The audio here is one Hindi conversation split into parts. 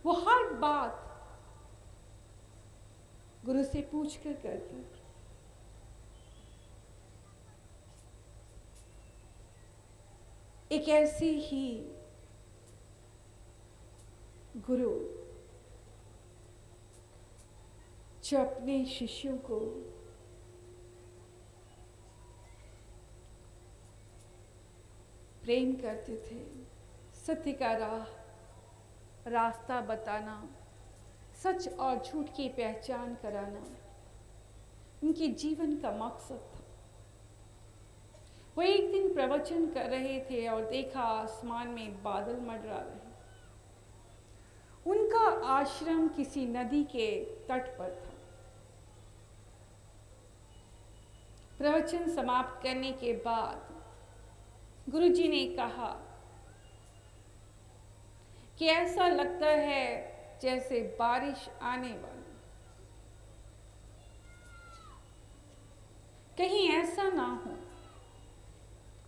वो हर बात गुरु से पूछ कर करता। एक ऐसी ही गुरु जो अपने शिष्यों को प्रेम करते थे, सत्य का रास्ता बताना, सच और झूठ की पहचान कराना उनके जीवन का मकसद था। वो एक दिन प्रवचन कर रहे थे और देखा आसमान में बादल मंडरा रहे। उनका आश्रम किसी नदी के तट पर था। प्रवचन समाप्त करने के बाद गुरुजी ने कहा कि ऐसा लगता है जैसे बारिश आने वाली। कहीं ऐसा ना हो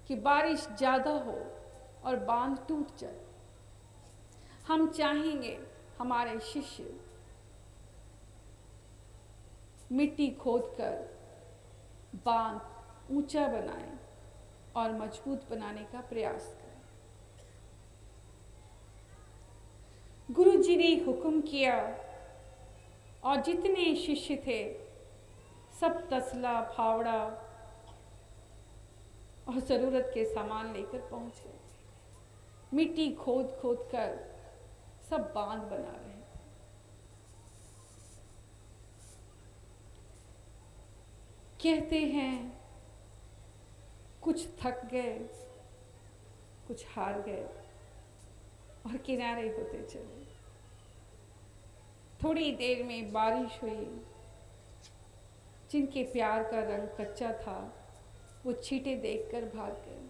कि बारिश ज्यादा हो और बांध टूट जाए। हम चाहेंगे हमारे शिष्य मिट्टी खोदकर बांध ऊंचा बनाएं और मजबूत बनाने का प्रयास करें। गुरुजी ने हुक्म किया और जितने शिष्य थे सब तसला, फावड़ा और जरूरत के सामान लेकर पहुंच गए। मिट्टी खोद खोद कर सब बांध बना रहे हैं। कहते हैं कुछ थक गए, कुछ हार गए और किनारे होते चले। थोड़ी देर में बारिश हुई। जिनके प्यार का रंग कच्चा था वो छींटे देखकर भाग गए।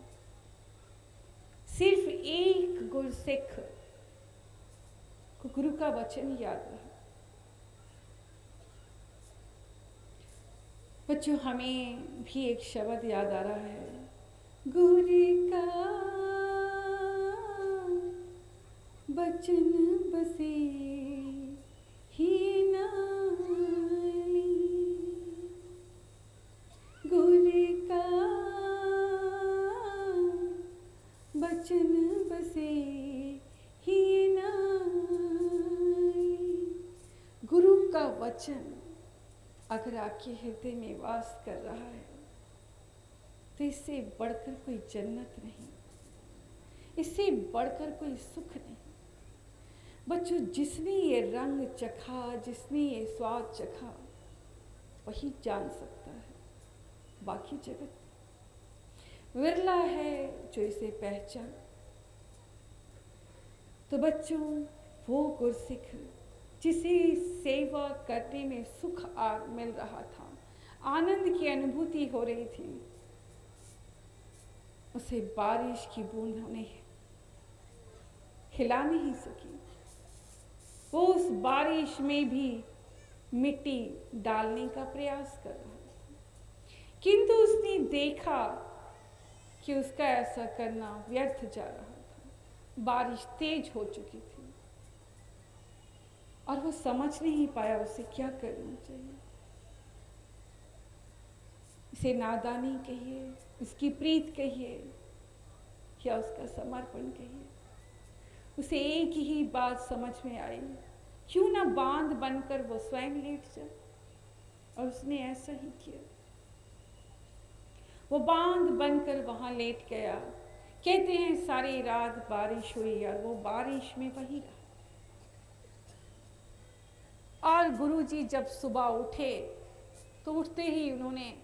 सिर्फ एक गुरसिख को गुरु का वचन याद रहा। बच्चों, हमें भी एक शब्द याद आ रहा है, गुरु का वचन बसे ही नाली, गुरु का वचन बसे ही नाली। गुरु का वचन अगर आपके हृदय में वास कर रहा है तो इससे बढ़कर कोई जन्नत नहीं, इससे बढ़कर कोई सुख नहीं। बच्चों, जिसने ये रंग चखा, जिसने ये स्वाद चखा, वही जान सकता है। बाकी जगत विरला है जो इसे पहचान। तो बच्चों, वो गुरसिख जिसे सेवा करने में सुख मिल रहा था, आनंद की अनुभूति हो रही थी, उसे बारिश की बूंद उन्हें हिला नहीं सकी। वो उस बारिश में भी मिट्टी डालने का प्रयास कर रहा था, किंतु उसने देखा कि उसका ऐसा करना व्यर्थ जा रहा था। बारिश तेज हो चुकी थी और वो समझ नहीं पाया उसे क्या करना चाहिए। इसे नादानी कहिए, उसकी प्रीत कहिए या उसका समर्पण कहिए। उसे एक ही बात समझ में आई, क्यों ना बांध बनकर वो स्वयं लेट जाए, और उसने ऐसा ही किया। वो बांध बनकर वहां लेट गया। कहते हैं सारी रात बारिश हुई और वो बारिश में वही रहा। और गुरुजी जब सुबह उठे तो उठते ही उन्होंने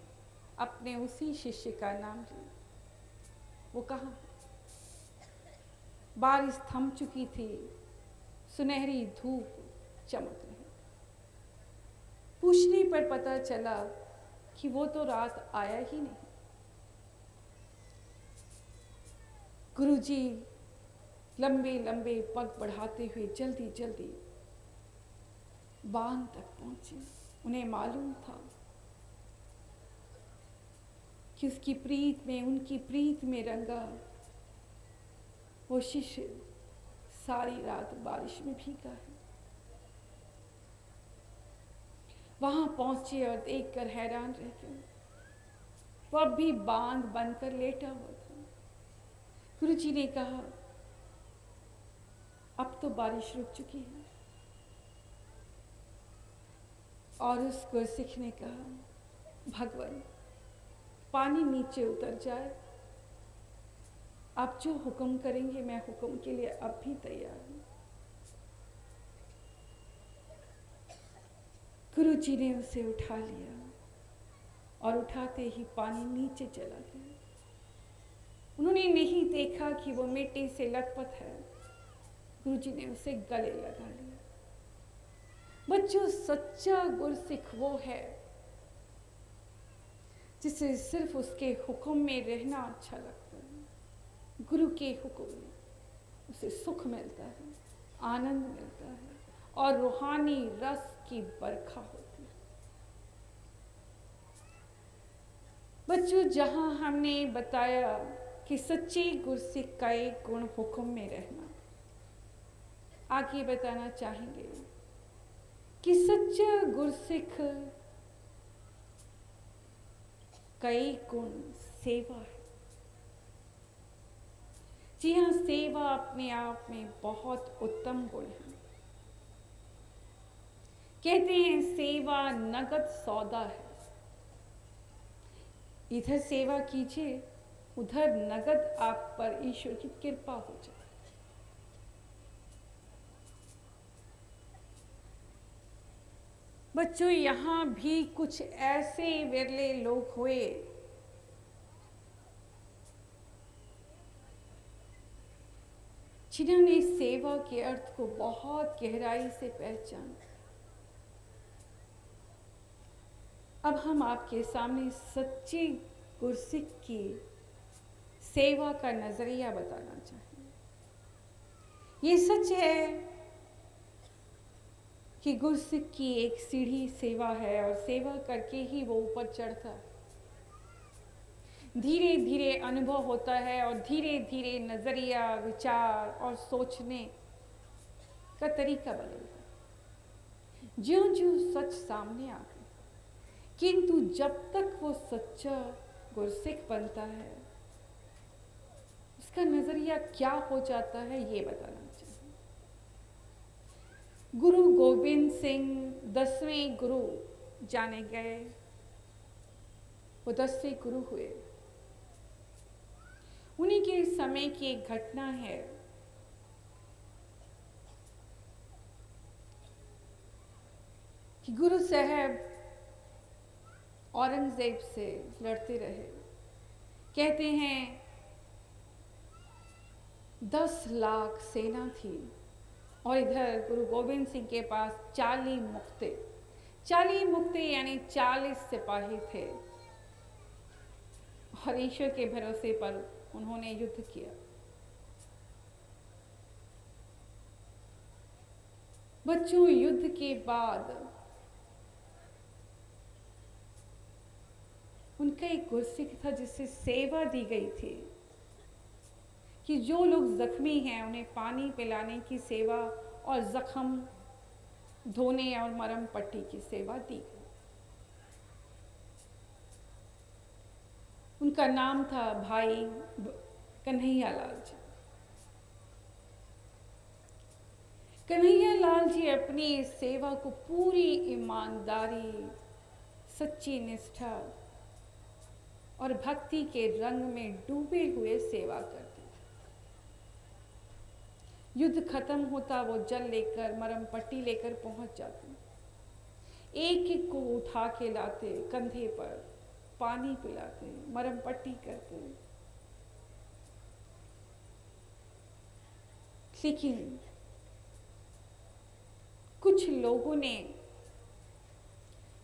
अपने उसी शिष्य का नाम लिया। वो कहाँ? बारिश थम चुकी थी, सुनहरी धूप चमक रही। पूछने पर पता चला कि वो तो रात आया ही नहीं। गुरुजी लंबे लंबे पग बढ़ाते हुए जल्दी जल्दी बांध तक पहुंचे। उन्हें मालूम था कि उसकी प्रीत में, उनकी प्रीत में रंगा वो शिष्य सारी रात बारिश में भीगा है। वहां पहुंचे और देखकर हैरान रह गए। वो अब भी बांध बनकर लेटा हुआ था। गुरुजी ने कहा, अब तो बारिश रुक चुकी है। और उस गुरसिख ने कहा, भगवान, पानी नीचे उतर जाए, आप जो हुक्म करेंगे मैं हुक्म के लिए अब भी तैयार हूं। गुरुजी ने उसे उठा लिया और उठाते ही पानी नीचे चला गया। उन्होंने नहीं देखा कि वो मिट्टी से लथपथ है। गुरुजी ने उसे गले लगा लिया। बच्चों, सच्चा गुरसिख वो है जिसे सिर्फ उसके हुक्म में रहना अच्छा लगता है। गुरु के हुक्म में उसे सुख मिलता है, आनंद मिलता है और रूहानी रस की बरखा होती है। बच्चों, जहां हमने बताया कि सच्ची गुरसिख का एक गुण हुक्म में रहना, आगे बताना चाहेंगे कि सच्चा गुरसिख कई गुण सेवा है। जी हाँ, सेवा अपने आप में बहुत उत्तम गुण है। कहते हैं सेवा नगद सौदा है। इधर सेवा कीजिए, उधर नगद आप पर ईश्वर की कृपा हो जाए। बच्चों, यहां भी कुछ ऐसे विरले लोग हुए जिन्होंने सेवा के अर्थ को बहुत गहराई से पहचाना। अब हम आपके सामने सच्ची गुरसिख की सेवा का नजरिया बताना चाहेंगे। ये सच है कि गुरसिख की एक सीढ़ी सेवा है और सेवा करके ही वो ऊपर चढ़ता है। धीरे धीरे अनुभव होता है और धीरे धीरे नजरिया, विचार और सोचने का तरीका बदलता है। ज्यों ज्यों सच सामने आता है, किंतु जब तक वो सच्चा गुरसिख बनता है, उसका नजरिया क्या हो जाता है, ये बताना चाहिए। गुरु गोविंद सिंह 10वें गुरु जाने गए। वो 10वें गुरु हुए। उन्हीं के समय की एक घटना है कि गुरु साहब औरंगजेब से लड़ते रहे। कहते हैं 10 लाख सेना थी और इधर गुरु गोविंद सिंह के पास 40 मुक्ते यानी 40 सिपाही थे और ईश्वर के भरोसे पर उन्होंने युद्ध किया। बच्चों, युद्ध के बाद उनका एक गुरसिख था जिससे सेवा दी गई थी कि जो लोग जख्मी हैं उन्हें पानी पिलाने की सेवा और जख्म धोने और मरहम पट्टी की सेवा दी गई। उनका नाम था भाई कन्हैया लाल जी। कन्हैया लाल जी अपनी इस सेवा को पूरी ईमानदारी, सच्ची निष्ठा और भक्ति के रंग में डूबे हुए सेवा करते थे। युद्ध खत्म होता, वो जल लेकर, मरहम पट्टी लेकर पहुंच जाते। एक एक को उठा के लाते, कंधे पर पानी पिलाते, मरहम पट्टी करते। लेकिन कुछ लोगों ने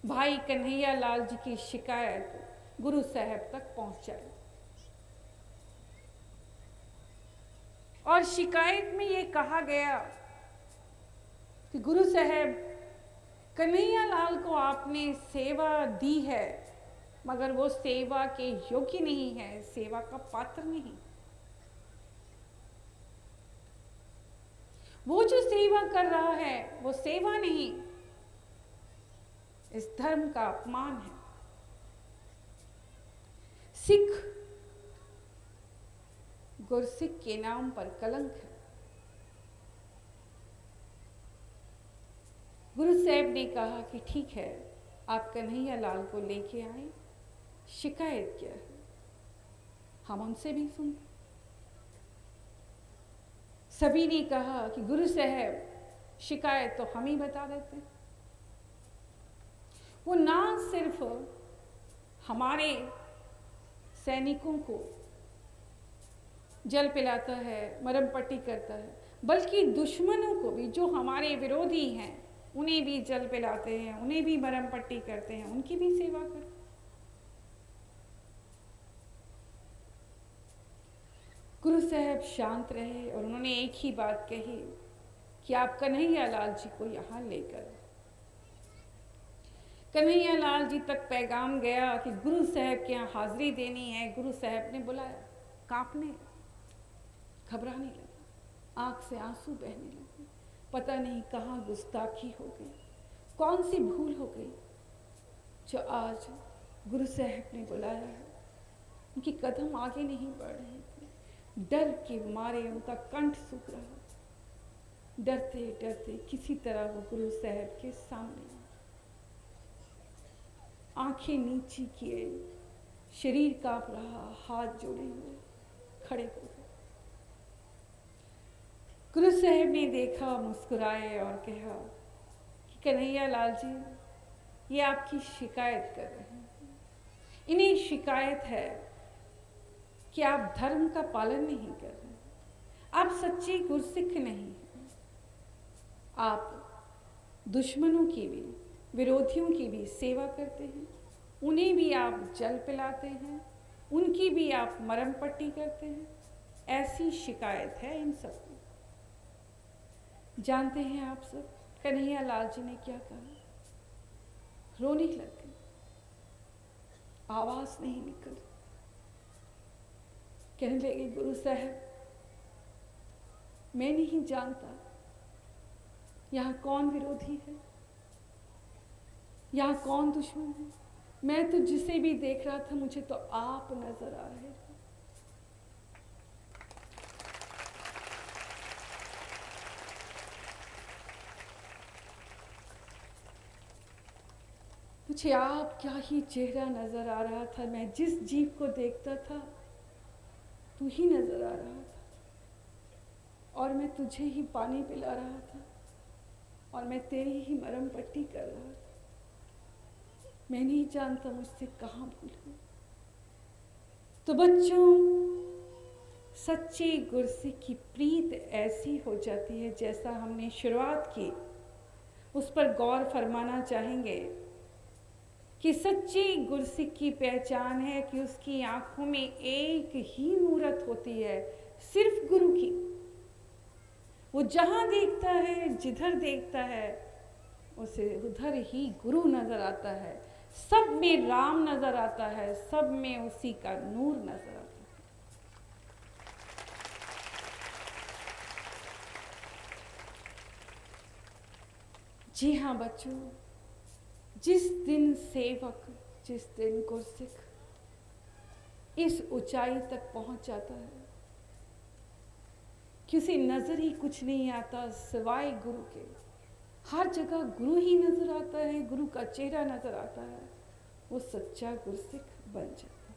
भाई कन्हैया लाल जी की शिकायत गुरु साहब तक पहुंचाई और शिकायत में ये कहा गया कि गुरु साहब, कन्हैया लाल को आपने सेवा दी है मगर वो सेवा के योग्य नहीं है, सेवा का पात्र नहीं। वो जो सेवा कर रहा है वो सेवा नहीं। इस धर्म का अपमान है। सिख गुरसिख के नाम पर कलंक है। गुरु साहब ने कहा कि ठीक है, आप कन्हैया लाल को लेके आए, शिकायत क्या है, हम उनसे भी सुनते। सभी ने कहा कि गुरु साहब शिकायत तो हम ही बता देते हैं। वो ना सिर्फ हमारे सैनिकों को जल पिलाता है, मरहम पट्टी करता है, बल्कि दुश्मनों को भी, जो हमारे विरोधी हैं, उन्हें भी जल पिलाते हैं, उन्हें भी मरहम पट्टी करते हैं, उनकी भी सेवा करते हैं। गुरु साहब शांत रहे और उन्होंने एक ही बात कही कि आप कन्हैया लाल जी को यहाँ लेकर। कन्हैया लाल जी तक पैगाम गया कि गुरु साहब के यहाँ हाजिरी देनी है। गुरु साहब ने बुलाया, कांपने, घबराने लगे, आंख से आंसू बहने लगे। पता नहीं कहाँ गुस्ताखी हो गई, कौन सी भूल हो गई जो आज गुरु साहब ने बुलाया है। उनके कदम आगे नहीं बढ़ रहे थे, डर के मारे उनका कंठ सूख रहा। डरते डरते किसी तरह वो गुरु साहब के सामने आंखें नीची किए, शरीर कांप रहा, हाथ जोड़े हुए खड़े हो गए। गुरु साहब ने देखा, मुस्कुराए और कहा कि कन्हैया लाल जी, ये आपकी शिकायत कर रहे हैं। इन्हें शिकायत है कि आप धर्म का पालन नहीं कर रहे, आप सच्चे गुरसिख नहीं हैं। आप दुश्मनों की भी, विरोधियों की भी सेवा करते हैं, उन्हें भी आप जल पिलाते हैं, उनकी भी आप मरहम पट्टी करते हैं। ऐसी शिकायत है इन सबको। जानते हैं आप सब कन्हैया लाल जी ने क्या कहा? रोने लग गए, आवाज नहीं निकल। कहने लगे, गुरु साहब, मैं नहीं जानता यहाँ कौन विरोधी है, यहाँ कौन दुश्मन है। मैं तो जिसे भी देख रहा था, मुझे तो आप नजर आ रहे थे। मुझे आप क्या ही चेहरा नजर आ रहा था। मैं जिस जीव को देखता था, तू ही नजर आ रहा था, और मैं तुझे ही पानी पिला रहा था, और मैं तेरी ही मरहम पट्टी कर रहा था। मैं नहीं जानता मुझसे कहाँ भूल हुई। तो बच्चों, सच्चे गुरसिख की प्रीत ऐसी हो जाती है, जैसा हमने शुरुआत की, उस पर गौर फरमाना चाहेंगे कि सच्चे गुरसिख की पहचान है कि उसकी आंखों में एक ही मूरत होती है, सिर्फ गुरु की। वो जहां देखता है, जिधर देखता है, उसे उधर ही गुरु नजर आता है। सब में राम नजर आता है, सब में उसी का नूर नजर आता है। जी हाँ बच्चों, जिस दिन सेवक, जिस दिन गुरसिख इस ऊंचाई तक पहुंच जाता है कि उसे नजर ही कुछ नहीं आता सिवाय गुरु के, हर जगह गुरु ही नजर आता है, गुरु का चेहरा नजर आता है, वो सच्चा गुरसिख बन जाता है।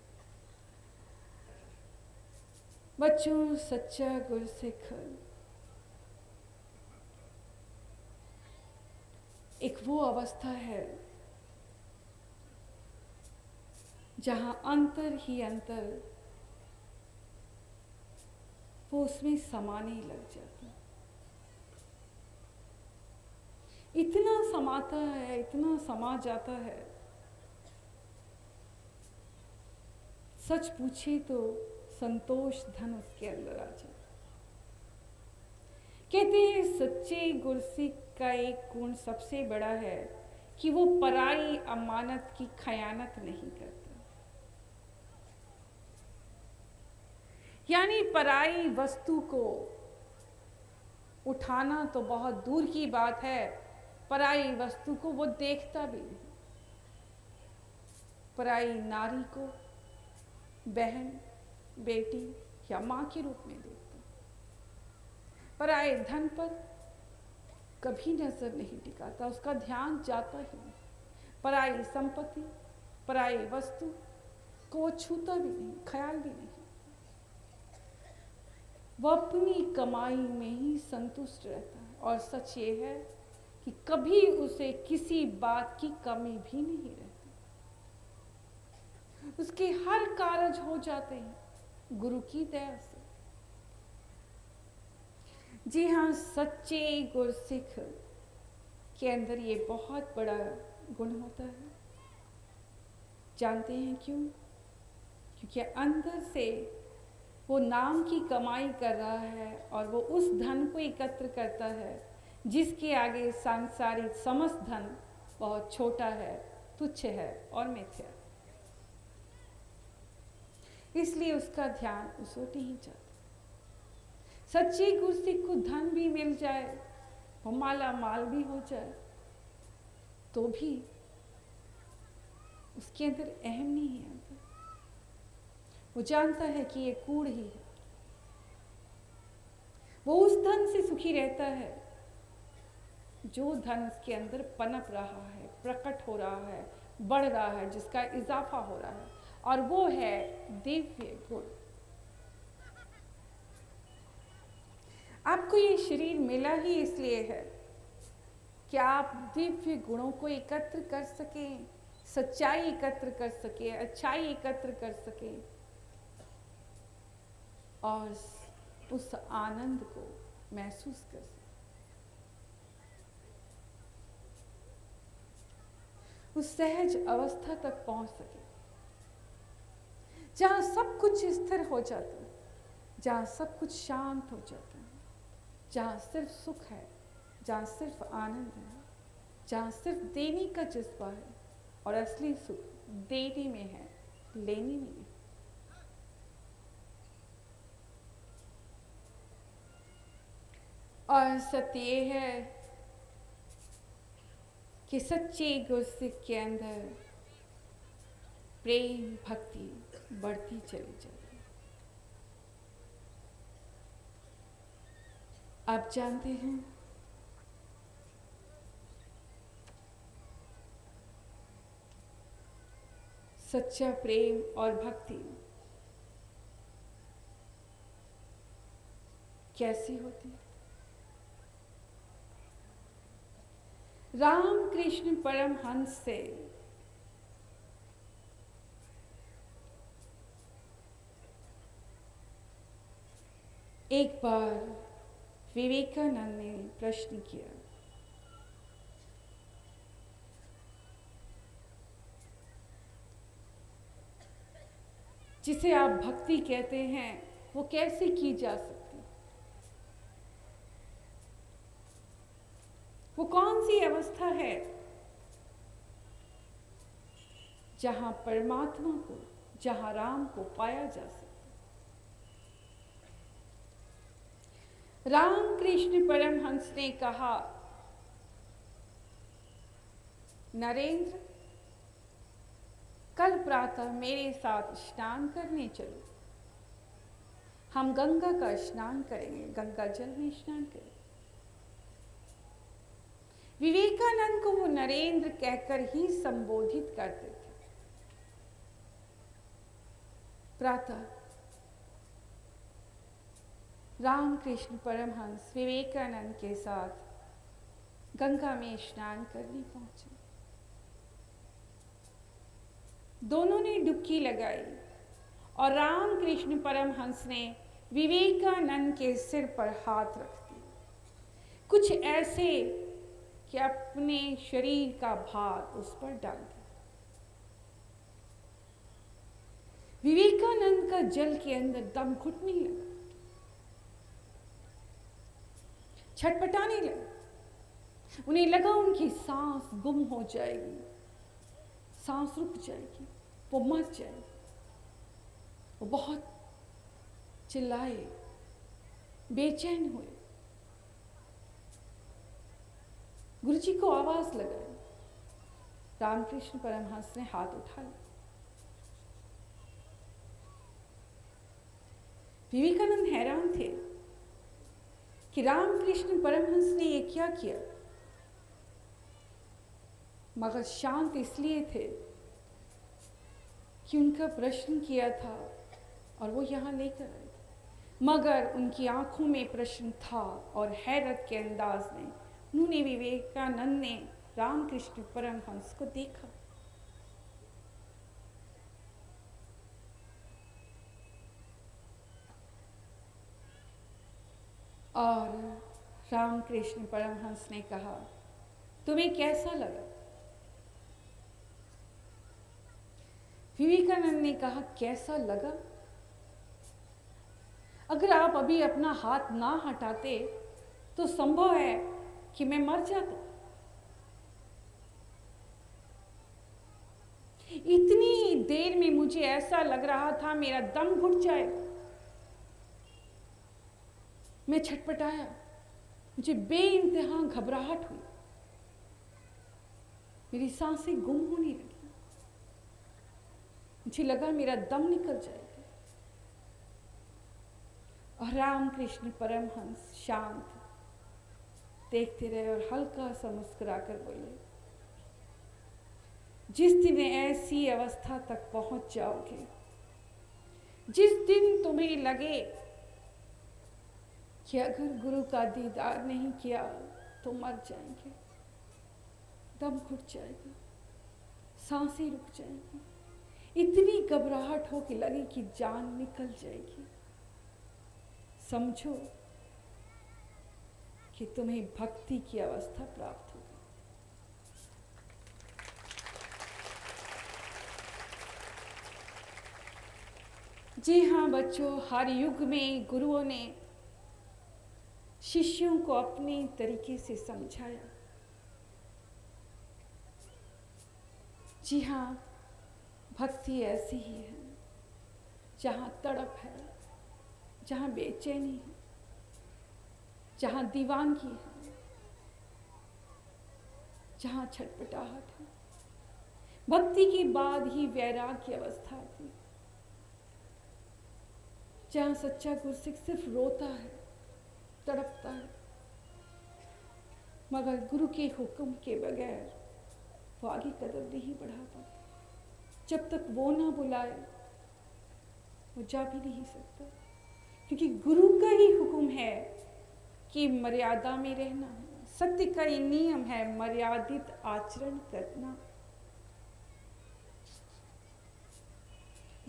बच्चों, सच्चा गुरसिख एक वो अवस्था है जहां अंतर ही अंतर वो उसमें समाने लग जाता है। इतना समाता है, इतना समा जाता है, सच पूछे तो संतोष धन उसके अंदर आ जाता। कहते हैं सच्चे गुरसिख का एक गुण सबसे बड़ा है कि वो पराई अमानत की खयानत नहीं करता। यानी पराई वस्तु को उठाना तो बहुत दूर की बात है, पराई वस्तु को वो देखता भी नहीं। पराई नारी को बहन, बेटी या मां के रूप में देखता है। पराए धन पर कभी नजर नहीं टिकाता, उसका ध्यान जाता ही नहीं। पराई संपत्ति, पराई वस्तु को वो छूता भी नहीं, ख्याल भी नहीं। वो अपनी कमाई में ही संतुष्ट रहता है। और सच ये है कि कभी उसे किसी बात की कमी भी नहीं रहती। उसके हर कार्य हो जाते हैं गुरु की दया से। जी हाँ, सच्चे गुरसिख के अंदर ये बहुत बड़ा गुण होता है। जानते हैं क्यों? क्योंकि अंदर से वो नाम की कमाई कर रहा है और वो उस धन को एकत्र करता है जिसके आगे सांसारिक समस्त धन बहुत छोटा है, तुच्छ है और मिथ्या। इसलिए उसका ध्यान उस ओर नहीं जाता। सच्चे गुरसिख को धन भी मिल जाए, वो माला माल भी हो जाए, तो भी उसके अंदर अहम नहीं आता। वो जानता है कि ये कूड़ ही है। वो उस धन से सुखी रहता है जो धन उसके अंदर पनप रहा है, प्रकट हो रहा है, बढ़ रहा है, जिसका इजाफा हो रहा है, और वो है दिव्य गुण। आपको ये शरीर मिला ही इसलिए है कि आप दिव्य गुणों को एकत्र कर सकें, सच्चाई एकत्र कर सकें, अच्छाई एकत्र कर सकें और उस आनंद को महसूस कर सकें, उस सहज अवस्था तक पहुंच सके जहां सब कुछ स्थिर हो जाता है, जहां सब कुछ शांत हो जाता है, जहां सिर्फ सुख है, जहां सिर्फ आनंद है, जहां सिर्फ देने का जज्बा है। और असली सुख देने में है, लेने में नहीं। और सत्य ये है कि सच्चे गुरसिख के अंदर प्रेम भक्ति बढ़ती चली जाती है। आप जानते हैं, सच्चा प्रेम और भक्ति कैसी होती है? रामकृष्ण परमहंस से एक बार विवेकानंद ने प्रश्न किया, जिसे आप भक्ति कहते हैं वो कैसे की जा सकती? वो कौन सी अवस्था है जहां परमात्मा को, जहां राम को पाया जा सकता? रामकृष्ण परमहंस ने कहा, नरेंद्र, कल प्रातः मेरे साथ स्नान करने चलो। हम गंगा का स्नान करेंगे, गंगा जल में स्नान करेंगे। विवेकानंद को वो नरेंद्र कहकर ही संबोधित करते थे। प्रातः रामकृष्ण परमहंस विवेकानंद के साथ गंगा में स्नान करने पहुंचे। दोनों ने डुबकी लगाई और रामकृष्ण परमहंस ने विवेकानंद के सिर पर हाथ रख दिया, कुछ ऐसे कि अपने शरीर का भार उस पर डाल दिया। विवेकानंद का जल के अंदर दम घुटने लगा, छटपटाने लगा। उन्हें लगा उनकी सांस गुम हो जाएगी, सांस रुक जाएगी, वो मर जाएगी। वो बहुत चिल्लाए, बेचैन हुए, गुरुजी को आवाज लगाई। रामकृष्ण परमहंस ने हाथ उठा लिया। विवेकानंद हैरान थे कि रामकृष्ण परमहंस ने ये क्या किया, मगर शांत इसलिए थे कि उनका प्रश्न किया था और वो यहाँ लेकर आए थे। मगर उनकी आंखों में प्रश्न था और हैरत के अंदाज में उन्होंने विवेकानंद ने रामकृष्ण परमहंस को देखा। और रामकृष्ण परमहंस ने कहा, तुम्हें कैसा लगा? विवेकानंद ने कहा, कैसा लगा? अगर आप अभी अपना हाथ ना हटाते तो संभव है कि मैं मर जाता। इतनी देर में मुझे ऐसा लग रहा था मेरा दम घुट जाएगा। मैं छटपटाया, मुझे बेइंतहा घबराहट हुई, मेरी सांसें गुम होने लगी, मुझे लगा मेरा दम निकल जाएगा। और रामकृष्ण परमहंस शांत देखते रहे और हल्का सा मुस्कुराकर बोले, जिस दिन ऐसी अवस्था तक पहुंच जाओगे, जिस दिन तुम्हें लगे कि अगर गुरु का दीदार नहीं किया तो मर जाएंगे, दम घुट जाएगा, सांसें रुक जाएंगी, इतनी घबराहट हो कि लगे कि जान निकल जाएगी, समझो कि तुम्हें भक्ति की अवस्था प्राप्त होगी। जी हाँ बच्चों, हर युग में गुरुओं ने शिष्यों को अपने तरीके से समझाया। जी हाँ, भक्ति ऐसी ही है जहाँ तड़प है, जहाँ बेचैनी है, जहाँ दीवानगी है, जहाँ छटपटाहट है। भक्ति के बाद ही वैराग की अवस्था आती है, जहाँ सच्चा गुरसिख सिर्फ रोता है, तड़पता है, मगर गुरु के हुक्म के बगैर वो आगे कदम नहीं बढ़ा पाता। जब तक वो ना बुलाए वो जा भी नहीं सकता, क्योंकि गुरु का ही हुक्म है कि मर्यादा में रहना है। सत्य का ये नियम है, मर्यादित आचरण करना।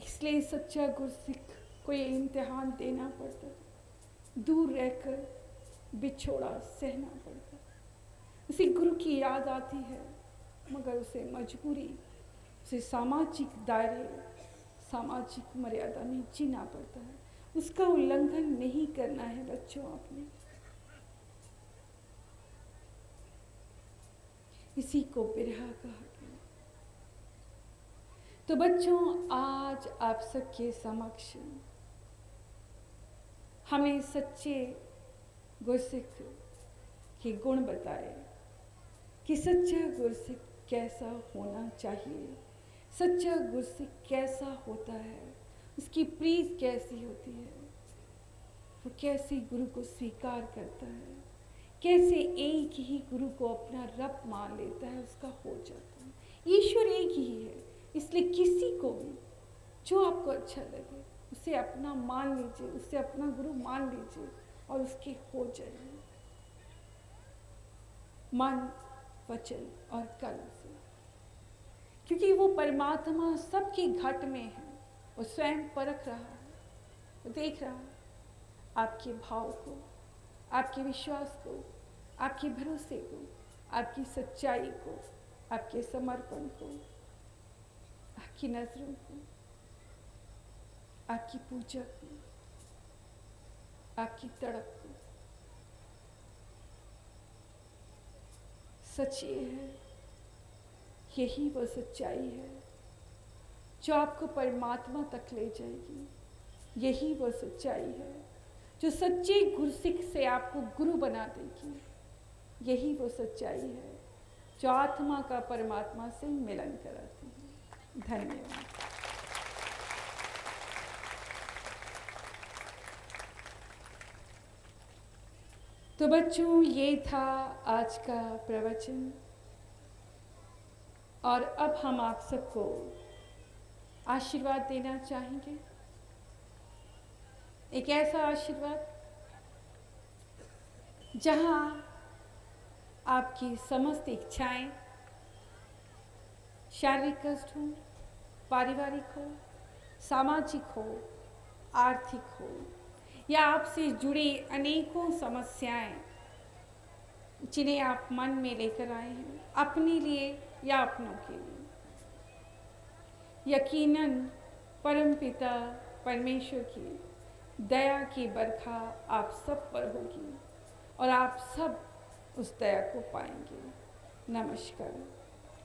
इसलिए सच्चा गुरसिख को ये इम्तिहान देना पड़ता है, दूर रहकर बिछोड़ा सहना पड़ता है। उसे गुरु की याद आती है, मगर उसे मजबूरी, उसे सामाजिक दायरे, सामाजिक मर्यादा में जीना पड़ता है। उसका उल्लंघन नहीं करना है बच्चों आपने। इसी को बिरहा कहा गया। तो बच्चों, आज आप सबके समक्ष हमें सच्चे गुरसिख के गुण बताए कि सच्चा गुरसिख कैसा होना चाहिए, सच्चा गुरसिख कैसा होता है, उसकी प्रीत कैसी होती है, वो कैसे गुरु को स्वीकार करता है, कैसे एक ही गुरु को अपना रब मान लेता है, उसका हो जाता है। ईश्वर एक ही है, इसलिए किसी को भी जो आपको अच्छा लगे उसे अपना मान लीजिए, उसे अपना गुरु मान लीजिए और उसके हो जाइए, मन, वचन और कर्म से। क्योंकि वो परमात्मा सबके घट में है, वो स्वयं परख रहा है, वो देख रहा है आपके भाव को, आपके विश्वास को, आपके भरोसे को, आपकी सच्चाई को, आपके समर्पण को, आपकी नजरों को, आपकी पूजा को, आपकी तड़प को। सच ये है, यही वो सच्चाई है जो आपको परमात्मा तक ले जाएगी। यही वो सच्चाई है जो सच्चे गुरसिख से आपको गुरु बना देगी। यही वो सच्चाई है जो आत्मा का परमात्मा से मिलन कराती है। धन्यवाद। तो बच्चों, ये था आज का प्रवचन। और अब हम आप सबको आशीर्वाद देना चाहेंगे। एक ऐसा आशीर्वाद जहां आपकी समस्त इच्छाएं, शारीरिक कष्ट हो, पारिवारिक हो, सामाजिक हो, आर्थिक हो, या आपसे जुड़ी अनेकों समस्याएं जिन्हें आप मन में लेकर आए हैं, अपने लिए या अपनों के लिए, यकीनन परमपिता परमेश्वर की दया की बरखा आप सब पर होगी और आप सब उस दया को पाएंगे। नमस्कार।